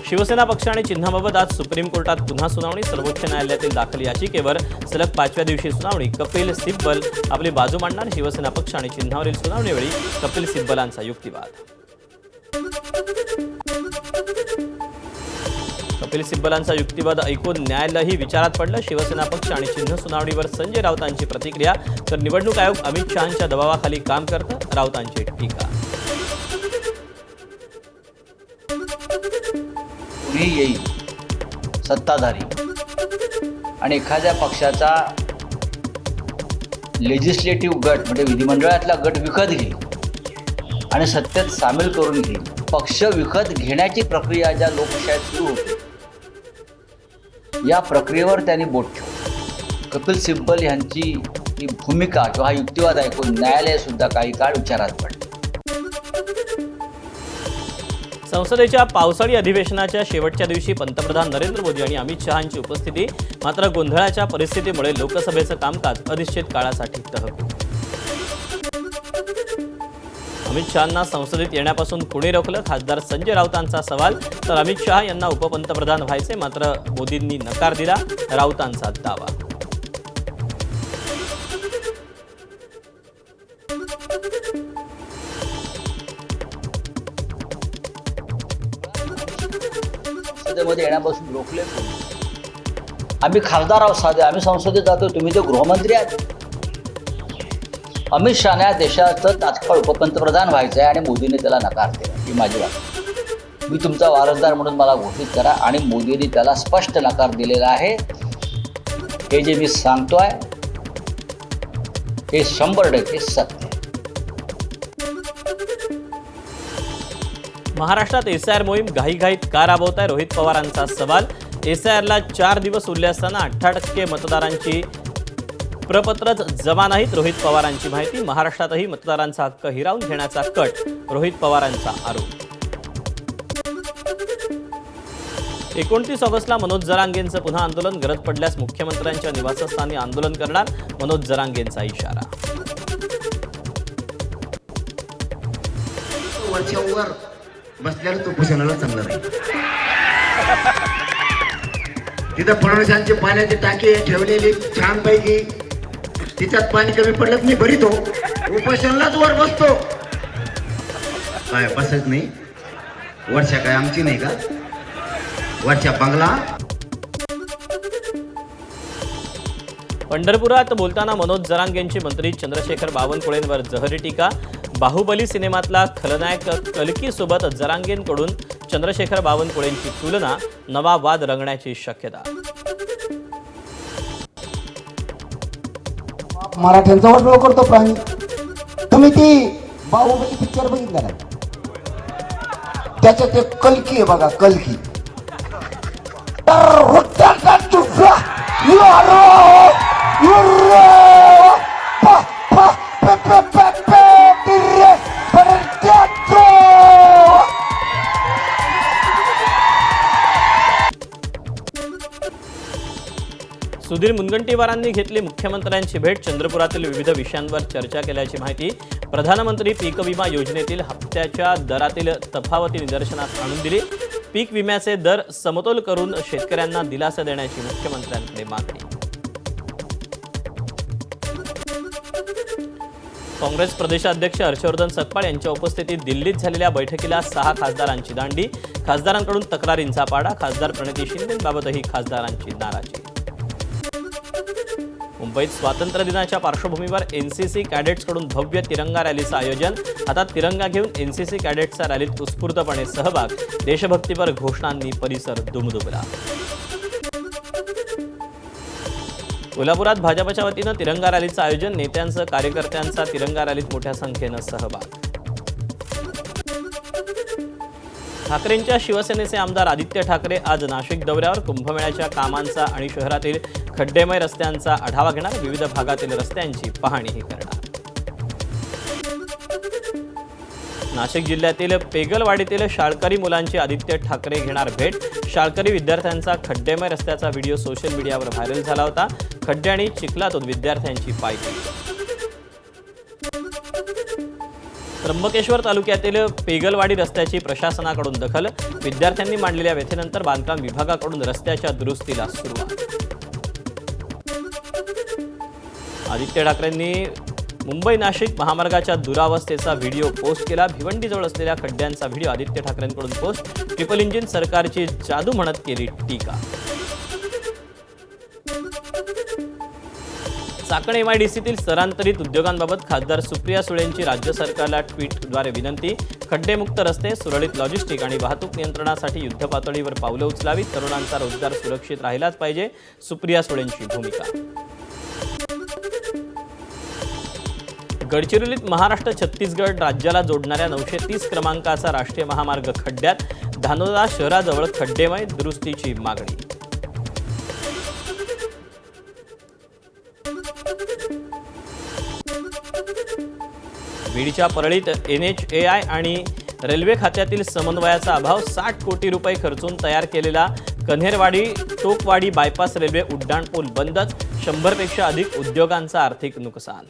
शिवसेना पक्ष आणि चिन्हाबाबत आज सुप्रीम कोर्टात पुन्हा सुनावणी. सर्वोच्च न्यायालयातील दाखल याचिकेवर सलग 5व्या दिवशी सुनावणी. कपिल सिब्बल आपली बाजू मांडणार. शिवसेना पक्ष आणि चिन्हावरील सुनावणीवेळी कपिल सिब्बलांचा युक्तिवाद. कपिल सिब्बलांचा युक्तिवाद ऐकून न्यायालयही विचारात पडलं. शिवसेना पक्ष आणि चिन्ह सुनावणीवर संजय राऊतांची प्रतिक्रिया. तर निवडणूक आयोग अमित शहांच्या दबावाखाली काम करतं, राऊतांची टीका. कुणी येईल सत्ताधारी आणि एखाद्या पक्षाचा लेजिस्लेटिव्ह गट म्हणजे विधिमंडळातला गट विकत घेईल आणि सत्तेत सामील करून घेईल. पक्ष विकत घेण्याची प्रक्रिया ज्या लोकशाहीत सुरू होते या प्रक्रियेवर त्यांनी बोट ठेवलं. कपिल सिब्बल यांची ही भूमिका किंवा हा युक्तिवाद ऐकून न्यायालय सुद्धा काही काळ विचारात पडले. संसदेच्या पावसाळी अधिवेशनाच्या शेवटच्या दिवशी पंतप्रधान नरेंद्र मोदी आणि अमित शहांची उपस्थिती. मात्र गोंधळाच्या परिस्थितीमुळे लोकसभेचं कामकाज अनिश्चित काळासाठी तहकूब. अमित शहांना संसदेत येण्यापासून कोणी रोखलं? खासदार संजय राऊतांचा सवाल. तर अमित शहा यांना उपपंतप्रधान व्हायचे, मात्र मोदींनी नकार दिला, राऊतांचा दावा. संसदेमध्ये येण्यापासून रोखले कोणी? आम्ही खासदार आहोत साधे, आम्ही संसदेत जातो, तुम्ही ते गृहमंत्री आहात. अमित शहाने देशाचं तात्काळ उपपंतप्रधान व्हायचं आहे आणि मोदीने त्याला नकार दिला. ही माझी बात. मी तुमचा वारसदार म्हणून मला घोषित करा आणि मोदींनी त्याला स्पष्ट नकार दिलेला आहे. हे जे मी सांगतोय हे 100% सत्य आहे. महाराष्ट्रात एसआयआर मोहीम घाईघाईत का राबवताय? रोहित पवारांचा सवाल. एसआयआरला 4 दिवस उरले असताना 18% मतदारांची प्रपत्रच जमा नाहीत, रोहित पवारांची माहिती. महाराष्ट्रातही मतदारांचा हक्क हिरावून घेण्याचा कट, रोहित पवारांचा आरोप. 29 ऑगस्टला मनोज जरांगेंचं पुन्हा आंदोलन. गरज पडल्यास मुख्यमंत्र्यांच्या निवासस्थानी आंदोलन करणार, मनोज जरांगेंचा इशारा. वरच्यावर बसल्याला तो भूषणाला चांगला नाही. तिथं फडणवीसांची पाण्याची टाकी ठेवलेली छानपैकी, तिच्यात पाणी कमी पडलं नाही भरितो, उपोषणालाच वर बसतो. काय बसत नाही? वर्षा काय आमची नाही का? वर्षा बंगला. पंढरपुरात बोलताना मनोज जरांगेंची मंत्री चंद्रशेखर बावनकुळेंवर जहरी टीका. बाहुबली सिनेमातला खलनायक कल्की सोबत जरांगेंकडून चंद्रशेखर बावनकुळेंची तुलना. नवा वाद रंगण्याची शक्यता. मराठ्यांचा वाटोळ करतो प्राणी. तुम्ही ती बाहुबली पिक्चर बघितला ना? त्याच्यात एक कल्की आहे बघा, कल्की. सुधीर मुनगंटीवारांनी घेतली मुख्यमंत्र्यांची भेट. चंद्रपुरातील विविध विषयांवर चर्चा केल्याची माहिती. प्रधानमंत्री पीक विमा योजनेतील हप्त्याच्या दरातील तफावती निदर्शनास आणून दिली. पीक विम्याचे दर समतोल करून शेतकऱ्यांना दिलासा देण्याची मुख्यमंत्र्यांकडे मागणी. काँग्रेस प्रदेशाध्यक्ष हर्षवर्धन सकपाळ यांच्या उपस्थितीत दिल्लीत झालेल्या बैठकीला 6 खासदारांची दांडी. खासदारांकडून तक्रारींचा पाडा. खासदार प्रणिती शिंदेंबाबतही खासदारांची नाराजी. मुंबईत स्वातंत्र्य दिनाच्या पार्श्वभूमीवर एनसीसी कॅडेट्सकडून भव्य तिरंगा रॅलीचं आयोजन. हातात तिरंगा घेऊन एनसीसी कॅडेट्सचा रॅलीत उत्स्फूर्तपणे सहभाग. देशभक्तीपर घोषणांनी परिसर दुमदुमला. कोल्हापुरात भाजपच्या वतीनं तिरंगा रॅलीचं आयोजन. नेत्यांचं, कार्यकर्त्यांचा तिरंगा रॅलीत मोठ्या संख्येनं सहभाग. ठाकरेंच्या शिवसेनेचे आमदार आदित्य ठाकरे आज नाशिक दौऱ्यावर. कुंभमेळ्याच्या कामांचा आणि शहरातील खड्डेमय रस्त्यांचा आढावा घेणार. विविध भागातील रस्त्यांची पाहणीही करणार. नाशिक जिल्ह्यातील पेगलवाडीतील शाळकरी मुलांची आदित्य ठाकरे घेणार भेट. शाळकरी विद्यार्थ्यांचा खड्डेमय रस्त्याचा व्हिडिओ सोशल मीडियावर व्हायरल झाला होता. खड्डे आणि चिखलातून विद्यार्थ्यांची पायपीट. त्र्यंबकेश्वर तालुक्यातील पेगलवाडी रस्त्याची प्रशासनाकडून दखल. विद्यार्थ्यांनी मांडलेल्या व्यथेनंतर बांधकाम विभागाकडून रस्त्याच्या दुरुस्तीला सुरुवात. आदित्य ठाकरेंनी मुंबई नाशिक महामार्गाच्या दुरावस्थेचा व्हिडिओ पोस्ट केला. भिवंडीजवळ असलेल्या खड्ड्यांचा व्हिडिओ आदित्य ठाकरेंकडून पोस्ट. ट्रिपल इंजिन सरकारची जादू म्हणत केली टीका. चाकण एमआयडीसीतील स्थलांतरित उद्योगांबाबत खासदार सुप्रिया सुळेंची राज्य सरकारला ट्विटद्वारे विनंती. खड्डेमुक्त रस्ते, सुरळीत लॉजिस्टिक आणि वाहतूक नियंत्रणासाठी युद्धपातळीवर पावलं उचलावीत. तरुणांचा रोजगार सुरक्षित राहिलाच पाहिजे, सुप्रिया सुळेंची भूमिका. गडचिरोलीत महाराष्ट्र छत्तीसगड राज्याला जोडणाऱ्या 930 क्रमांकाचा राष्ट्रीय महामार्ग खड्ड्यात. धानोरा शहराजवळ खड्डेमय, दुरुस्तीची मागणी. बीडच्या परळीत NHAI आणि रेल्वे खात्यातील समन्वयाचा अभाव. 60 कोटी रुपये खर्चून तयार केलेला कन्हेरवाडी टोकवाडी बायपास रेल्वे उड्डाणपूल बंदच. 100 पेक्षा अधिक उद्योगांचा आर्थिक नुकसान.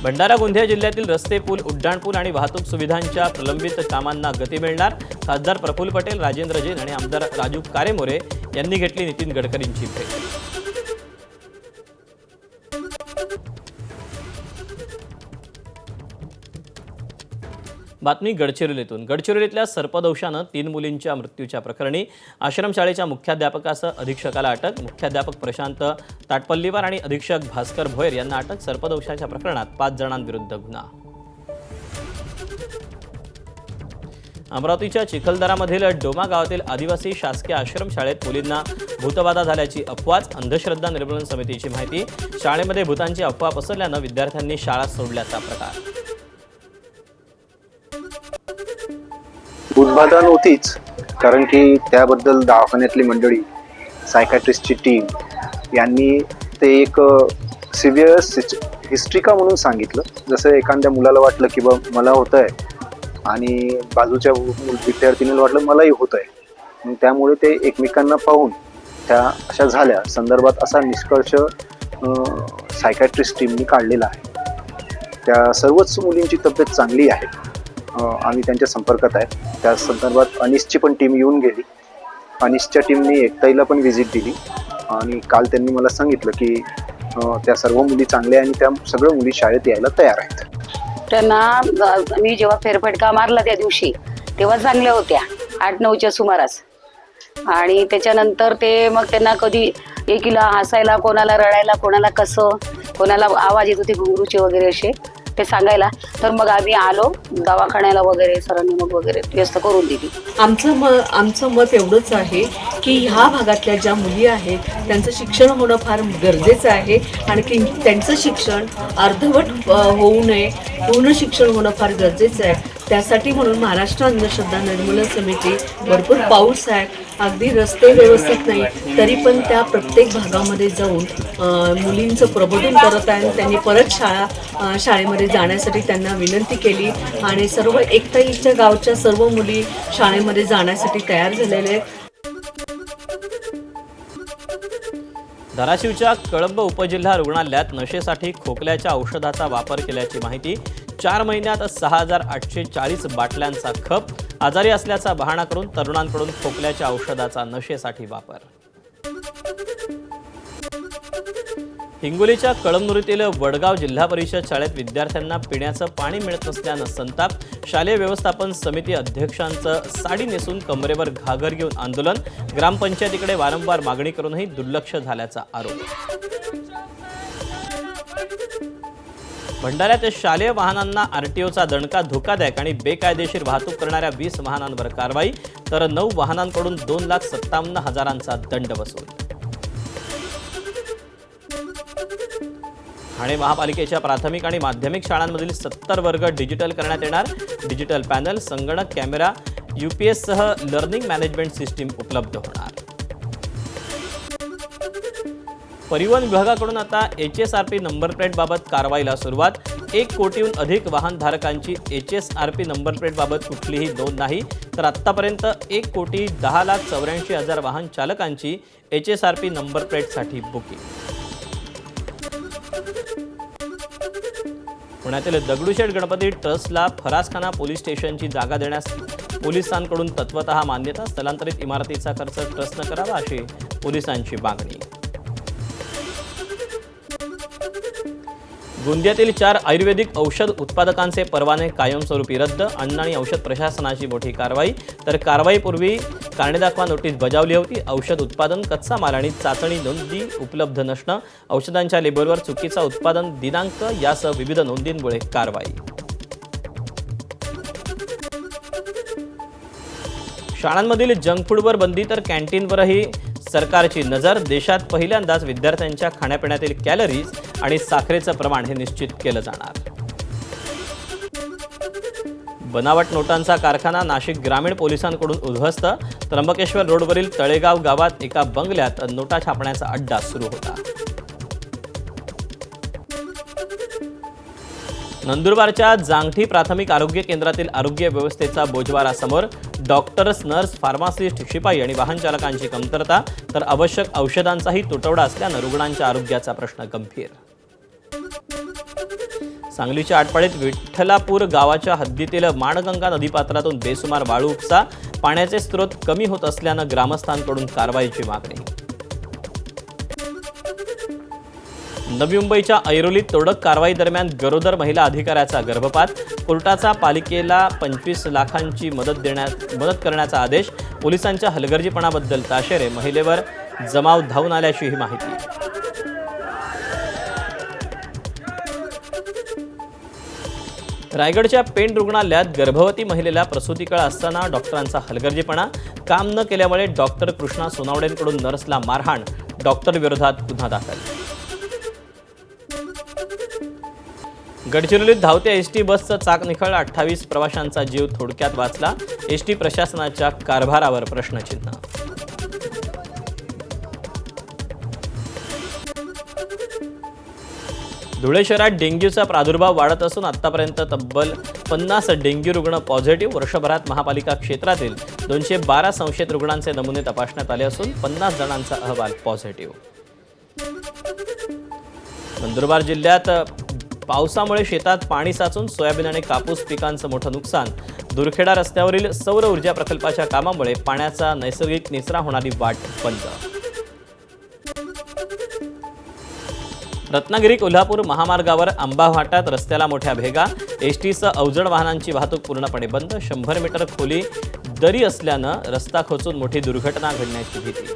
भंडारा गोंदिया जिल्ह्यातील रस्ते, पूल, उड्डाणपूल आणि वाहतूक सुविधांच्या प्रलंबित कामांना गती मिळणार. खासदार प्रफुल्ल पटेल, राजेंद्र जैन आणि आमदार राजू कारेमोरे यांनी घेतली नितीन गडकरींची भेट. बातमी गडचिरोलीतून. गडचिरोलीतल्या सर्पदंशानं 3 मुलींच्या मृत्यूच्या प्रकरणी आश्रमशाळेच्या मुख्याध्यापकासह अधीक्षकाला अटक. मुख्याध्यापक प्रशांत ताटपल्लीवार आणि अधीक्षक भास्कर भोयर यांना अटक. सर्पदंशाच्या प्रकरणात 5 जणांविरुद्ध गुन्हा. अमरावतीच्या चिखलदरामधील डोमा गावातील आदिवासी शासकीय आश्रमशाळेत मुलींना भूतबाधा झाल्याची अफवाच. अंधश्रद्धा निर्मूलन समितीची माहिती. शाळेमध्ये भूतांची अफवा पसरल्यानं विद्यार्थ्यांनी शाळा सोडल्याचा प्रकार. भूतबाधा नव्हतीच, कारण की त्याबद्दल दवाखान्यातली मंडळी, सायकॅट्रिस्टची टीम यांनी ते एक सिव्हिअर हिस्ट्रिका म्हणून सांगितलं. जसं एखाद्या मुलाला वाटलं की बा मला होतं आहे आणि बाजूच्या विद्यार्थिनीला वाटलं मलाही होतं आहे, त्यामुळे ते एकमेकांना पाहून त्या अशा झाल्या संदर्भात असा निष्कर्ष सायकॅट्रिस्ट टीमनी काढलेला आहे. त्या सर्वच मुलींची तब्येत चांगली आहे. आम्ही त्यांच्या संपर्कात आहे. त्या संदर्भात अनिसची पण टीम येऊन गेली. अनिसच्या टीमने एकताईला पण व्हिजिट दिली आणि काल त्यांनी मला सांगितलं की त्या सर्व मुली चांगल्या आणि त्या सगळ्या मुली शाळेत यायला तयार आहेत. त्यांना मी जेव्हा फेरफटका मारला त्या दिवशी तेव्हा चांगल्या होत्या 8-9च्या सुमारास. आणि त्याच्यानंतर ते मग त्यांना कधी एकीला हसायला, कोणाला रडायला, कोणाला कसं, कोणाला आवाज येत होते घुंगरूचे वगैरे असे ते सांगायला. तर मग आम्ही आलो दवाखान्याला वगैरे, सरांनी मग वगैरे व्यवस्था करून दिली. आमचं मत एवढंच आहे की ह्या भागातल्या ज्या मुली आहेत त्यांचं शिक्षण होणं फार गरजेचं आहे आणि की त्यांचं शिक्षण अर्धवट होऊ नये, पूर्ण शिक्षण होणं फार गरजेचं आहे. त्यासाठी म्हणून महाराष्ट्र अंधश्रद्धा निर्मूलन समिती भरपूर पाऊस आहे. अगदी रस्ते व्यवस्थित नाही तरी पण त्या प्रत्येक भागामध्ये जाऊन मुलींचं प्रबोधन करत आहे. त्यांनी परत शाळेमध्ये जाण्यासाठी त्यांना विनंती केली आणि सर्व एकताईच्या गावच्या सर्व मुली शाळेमध्ये जाण्यासाठी तयार झालेले आहेत. धाराशिवच्या कळंब उपजिल्हा रुग्णालयात नशेसाठी खोकल्याच्या औषधाचा वापर केल्याची माहिती. 4 महिन्यात 6,840 बाटल्यांचा खप. आजारी असल्याचा बहाणा करून तरुणांकडून खोकल्याच्या औषधाचा नशेसाठी वापर. हिंगोलीच्या कळमनुरीतील वडगाव जिल्हा परिषद शाळेत विद्यार्थ्यांना पिण्याचं पाणी मिळत नसल्यानं संताप. शालेय व्यवस्थापन समिती अध्यक्षांचं साडी नेसून कमरेवर घागर घेऊन आंदोलन. ग्रामपंचायतीकडे वारंवार मागणी करूनही दुर्लक्ष झाल्याचा आरोप. भंडाऱ्यात शालेय वाहनांना आरटीओचा दणका. धोकादायक आणि बेकायदेशीर वाहतूक करणाऱ्या 20 वाहनांवर कारवाई तर 9 वाहनांकडून 2,57,000चा दंड वसूल. ठाणे महापालिकेच्या प्राथमिक आणि माध्यमिक शाळांमधील 70 वर्ग डिजिटल करण्यात येणार. डिजिटल पॅनल, संगणक, कॅमेरा, UPS सह लर्निंग मॅनेजमेंट सिस्टीम उपलब्ध होणार. परिवहन विभागाकडून आता HSRP नंबर प्लेट बाबत कारवाईला सुरुवात. 1 कोटीहून अधिक वाहनधारकांची HSRP नंबर प्लेट बाबत कुठलीही नोंद नाही. तर आत्तापर्यंत 1,10,84,000 वाहन चालकांची HSRP नंबर प्लेटसाठी बुकिंग. पुण्यातील दगडूशेठ गणपती ट्रस्टला फरासखाना पोलीस स्टेशनची जागा देण्यास पोलिसांकडून तत्वतः मान्यता. स्थलांतरित इमारतीचा खर्च ट्रस्टनं करावा अशी पोलिसांची मागणी. गोंदियातील 4 आयुर्वेदिक औषध उत्पादकांचे परवाने कायमस्वरूपी रद्द. अन्न आणि औषध प्रशासनाची मोठी कारवाई. तर कारवाईपूर्वी कारणे दाखवा नोटीस बजावली होती. औषध उत्पादन, कच्चा माल आणि चाचणी नोंदी उपलब्ध नसणं, औषधांच्या लेबलवर चुकीचा उत्पादन दिनांक यासह विविध नोंदींमुळे कारवाई. शाळांमधील जंक फूडवर बंदी तर कॅन्टीनवरही सरकारची नजर. देशात पहिल्यांदाच विद्यार्थ्यांच्या खाण्यापिण्यातील कॅलरीज आणि साखरेचं प्रमाण हे निश्चित केलं जाणार. बनावट नोटांचा कारखाना नाशिक ग्रामीण पोलिसांकडून उद्ध्वस्त. त्र्यंबकेश्वर रोडवरील तळेगाव गावात एका बंगल्यात नोटा छापण्याचा अड्डा सुरू होता. नंदुरबारच्या जांगठी प्राथमिक आरोग्य केंद्रातील आरोग्य व्यवस्थेचा बोजवारा समोर. डॉक्टर्स, नर्स, फार्मासिस्ट, शिपाई आणि वाहन चालकांची कमतरता. तर आवश्यक औषधांचाही तुटवडा असल्यानं रुग्णांच्या आरोग्याचा प्रश्न गंभीर. सांगलीच्या आटपाडीत विठ्ठलापूर गावाच्या हद्दीतील माणगंगा नदीपात्रातून बेसुमार वाळू उपसा. पाण्याचे स्रोत कमी होत असल्यानं ग्रामस्थांकडून कारवाईची मागणी. नवी मुंबईच्या ऐरोलीत तोडक कारवाई दरम्यान गरोदर महिला अधिकाऱ्याचा गर्भपात. कोर्टाचा पालिकेला 25 लाखांची मदत करण्याचा आदेश. पोलिसांच्या हलगर्जीपणाबद्दल ताशेरे. महिलेवर जमाव धावून आल्याची ही माहिती. रायगडच्या पेण रुग्णालयात गर्भवती महिलेला प्रसूतीकाळ असताना डॉक्टरांचा हलगर्जीपणा. काम न केल्यामुळे डॉक्टर कृष्णा सोनावडेंकडून नर्सला मारहाण. डॉक्टर विरोधात गुन्हा दाखल. गडचिरोलीत धावत्या एसटी बसचं चाक निखळलं. 28 प्रवाशांचा जीव थोडक्यात वाचला. एसटी प्रशासनाच्या कारभारावर प्रश्नचिन्ह. धुळे शहरात डेंग्यूचा प्रादुर्भाव वाढत असून आतापर्यंत तब्बल 50 डेंग्यू रुग्ण पॉझिटिव्ह. वर्षभरात महापालिका क्षेत्रातील 212 संशयित रुग्णांचे नमुने तपासण्यात आले असून 50 जणांचा अहवाल पॉझिटिव्ह. नंदुरबार जिल्ह्यात पावसामुळे शेतात पाणी साचून सोयाबीन आणि कापूस पिकांचं मोठं नुकसान. दुरखेडा रस्त्यावरील सौर ऊर्जा प्रकल्पाच्या कामामुळे पाण्याचा नैसर्गिक निचरा होणारी वाट बंद. रत्नागिरी कोल्हापूर महामार्गावर आंबा घाटात रस्त्याला मोठ्या भेगा. एसटीसह अवजड वाहनांची वाहतूक पूर्णपणे बंद. 100 मीटर खोली दरी असल्यानं रस्ता खोचून मोठी दुर्घटना घडण्याची भीती.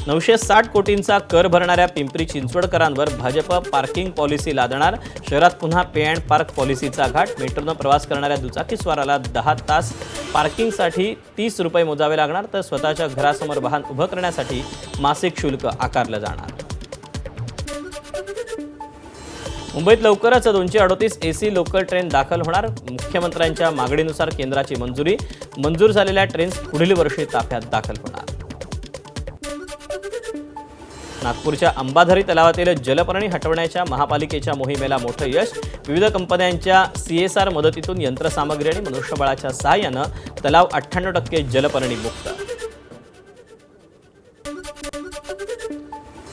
960 कोटींचा कर भरणाऱ्या पिंपरी चिंचवडकरांवर भाजप पार्किंग पॉलिसी लादणार. शहरात पुन्हा पे अँड पार्क पॉलिसीचा घाट. मेट्रोनं प्रवास करणाऱ्या दुचाकीस्वाराला 10 तास पार्किंगसाठी 30 रुपये मोजावे लागणार. तर स्वतःच्या घरासमोर वाहन उभं करण्यासाठी मासिक शुल्क आकारलं जाणार. मुंबईत लवकरच 238 AC लोकल ट्रेन दाखल होणार. मुख्यमंत्र्यांच्या मागणीनुसार केंद्राची मंजुरी. मंजूर झालेल्या ट्रेन्स पुढील वर्षी ताफ्यात दाखल होणार. नागपूरच्या अंबाझरी तलावातील जलपर्णी हटवण्याच्या महापालिकेच्या मोहिमेला मोठं यश. विविध कंपन्यांच्या CSR मदतीतून यंत्रसामग्री आणि मनुष्यबळाच्या सहाय्यानं तलाव 98% जलपर्णी मुक्त.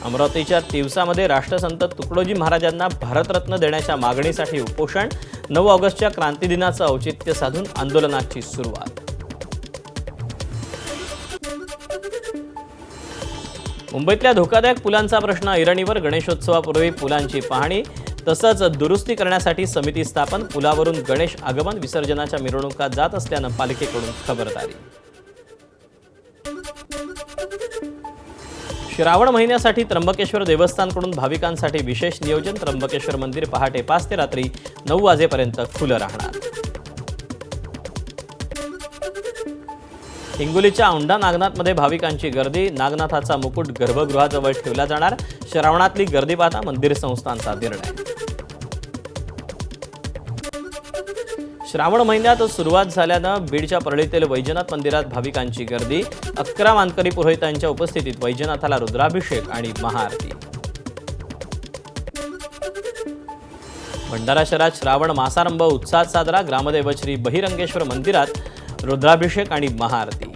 अमरावतीच्या तिवसामध्ये राष्ट्रसंत तुकडोजी महाराजांना भारतरत्न देण्याच्या मागणीसाठी उपोषण. 9 ऑगस्टच्या क्रांती दिनाचं औचित्य साधून आंदोलनाची सुरुवात. मुंबईतल्या धोकादायक पुलांचा प्रश्न ऐरणीवर. गणेशोत्सवापूर्वी पुलांची पाहणी तसंच दुरुस्ती करण्यासाठी समिती स्थापन. पुलावरून गणेश आगमन विसर्जनाच्या मिरवणुका जात असल्यानं पालिकेकडून खबरदारी. श्रावण महिन्यासाठी त्र्यंबकेश्वर देवस्थानकडून भाविकांसाठी विशेष नियोजन. त्र्यंबकेश्वर मंदिर पहाटे 5 ते रात्री 9 वाजेपर्यंत खुलं राहणार. हिंगोलीच्या औंढा नागनाथमध्ये भाविकांची गर्दी. नागनाथाचा मुकुट गर्भगृहाजवळ ठेवला जाणार. श्रावणातली गर्दी पाहता मंदिर संस्थांचा निर्णय. श्रावण महिन्यात सुरुवात झाल्यानं बीडच्या परळीतील वैजनाथ मंदिरात भाविकांची गर्दी. 11 वानकरी पुरोहितांच्या उपस्थितीत वैजनाथाला रुद्राभिषेक आणि महाआरती. भंडारा शहरात श्रावण मासारंभ उत्साहात साजरा. ग्रामदेव श्री बहिरंगेश्वर मंदिरात रुद्राभिषेक आणि महाआरती.